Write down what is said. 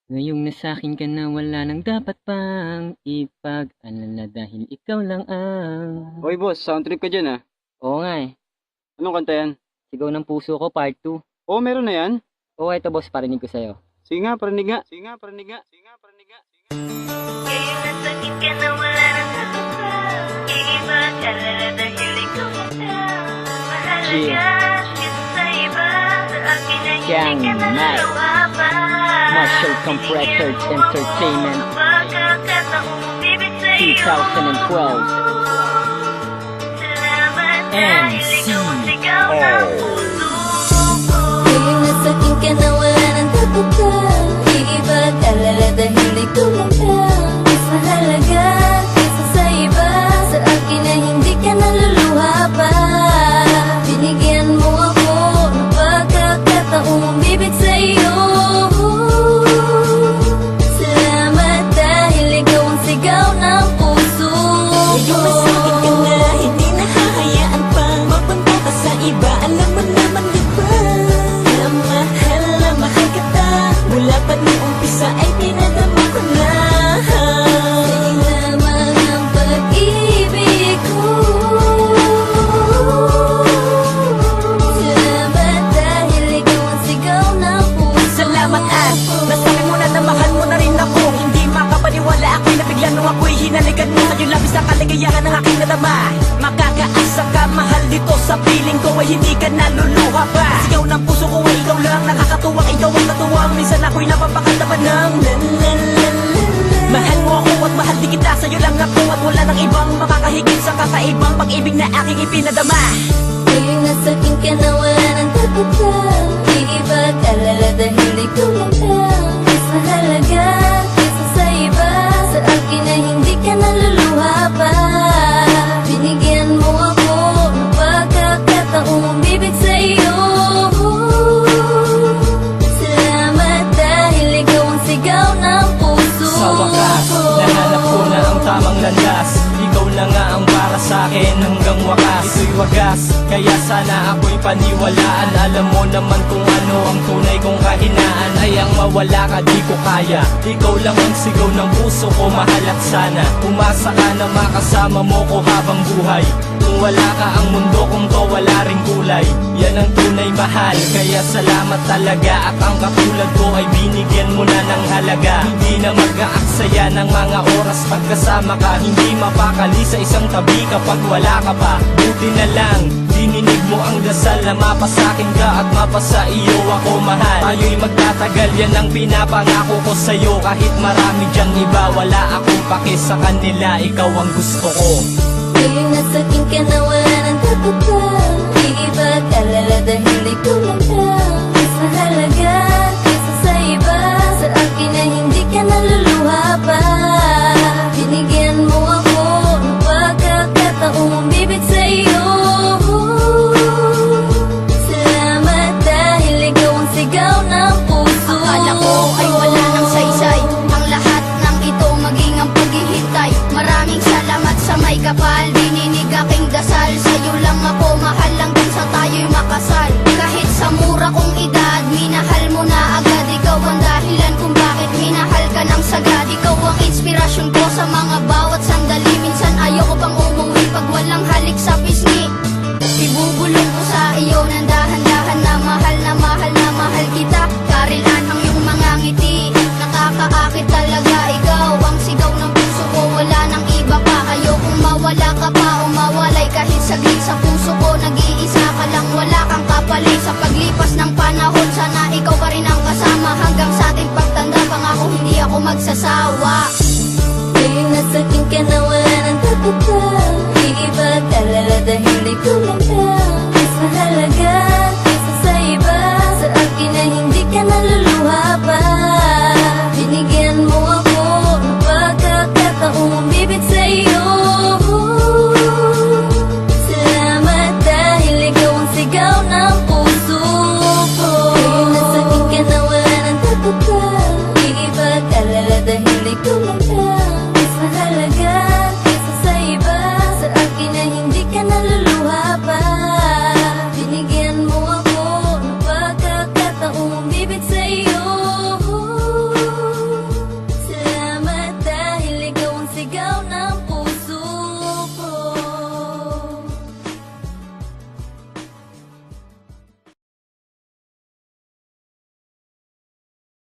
Ngayong nasa'kin ka na wala nang dapat pang ipag-alala dahil ikaw lang ang... Hoy boss, sound trip ka dyan ah. Oo nga eh. Anong kanta yan? Sigaw ng puso ko, part 2. Oo, meron na yan. Oo, ito boss, parinig ko sa'yo. Sige nga, parinig nga. Sige nga, parinig nga. Sige nga, parinig nga. Ngayon nasakit ka na wala nang dapat pang ipag-alala dahil ikaw lang mahalaga kaysa sa iba. Sa akin ay Gang hindi ka na Night. nalawa pa. Marshall Camp Records Entertainment, Pagkakataong bibig sa'yo. 2012. Salamat dahil ikaw ang sigaw ng puso ko. Ngayon nasakit ka na wala nang dapat pang ipag-alala dahil ikaw lang mas mahalaga kaysa sa iba. Sa akin ay hindi ka naluluha pa. Binigyan mo ako ng pagkakataong bibig sa'yo. Salamat dahil ikaw ang sigaw ng puso ko. Ngayon masakit ka na, hindi nahahayaan pang mapunta ka sa iba. Alam mo naman di ba na mahal kita. Mula pa nung umpisa ay pinadama ko na. Sa'yo lamang ang pag-ibig ko. Salamat dahil ikaw ang sigaw ng puso. Salamat at nasabi mo na mahal mo na rin ako. Hindi makapaniwala ako'y nabigla nung ako'y hinalikan mo. Sa'yo labis ang kaligayahan ng aking nadama. Makakaasa ka mahal dito sa piling ko ay hindi ka naluluha pa. Sigaw ng puso ko ay ikaw lang nakakatuwang. Ikaw ang natuwang minsan ako'y napapakataban ng mahal mo ako at mahal din kita. Sa'yo lang ako at wala nang ibang makakahigit sa kakaibang pag-ibig na aking ipinadama. Ngayon nasakit ka na wala nang dapat pang ipag-alala dahil ikaw lang mas mahalaga kaysa sa iba. Sa akin ay hindi ka naluluha pa. Binigyan mo ako ng pagkakataong bibig sa'yo. Salamat dahil ikaw ang sigaw ng puso Sa wakas, nahanap ko na ang tamang landas. Ikaw na nga ang para sa'kin hanggang wakas. Ito'y wagas, kaya sana ako'y paniwalaan. Alam mo naman kung ano ang tunay kong kahinaan. Ay ang mawala ka di ko kaya. Ikaw lang ang sigaw ng puso ko, mahal at sana umasa ka na makasama mo ko habang buhay. Kung wala ka ang mundo kong to wala ring kulay. Yan ang tunay mahal, kaya salamat talaga. At ang katulad ko ay binigyan mo na ng halaga. Hindi na mag-aaksaya ng mga oras pagkasama ka. Hindi mapakali sa isang tabi kapag wala ka pa. Buti na lang, dininig mo ang dasal na mapasakin ka at mapasa iyo ako mahal. Tayo'y magtatagal, yan ang pinapangako ko sa'yo. Kahit marami dyang iba, wala akong pake sa kanila. Ikaw ang gusto ko. Ngayon nasakit ka na wala nang dapat pang ipag-alala dahil ikaw lang mas mahalaga kaysa sa iba. Sa akin ay hindi ka naluluha pa. Binigyan mo ako ng pagkakataong bibig sa'yo. Salamat dahil ikaw ang sigaw ng puso. Akala ko ay wala nang saysay ang lahat ng ito, maging ang paghihintay. Maraming salamat sa may kapal, dininig aking dasal. Sa'yo lang ako, mahal lang din sa tayo'y makasal. Kahit sa mura kong edad, minahal mo na agad. Ikaw ang dahilan kung bakit minahal ka ng sagad. Ikaw ang inspirasyon ko sa mga bawat sandali. Minsan ayoko pang umuwi pag walang halik sa pisngi. Ibubulong ko sa iyo ng dahan-dahan na mahal na mahal na mahal kita. Karilan ang iyong mga ngiti, nakakaakit talaga. Ikaw ang sigaw ng puso ko, wala nang iba pa. Ayokong mawala ka pa o mawalay kahit saglit sa puso ko. Nag-iisa ka lang, wala kang kapalit. Sa paglipas ng panahon, sana ikaw pa rin ang kasama. Hanggang sa ating pagtanda, pangako hindi ako magsasawa. Ngayon nasakit ka na wala nang dapat pang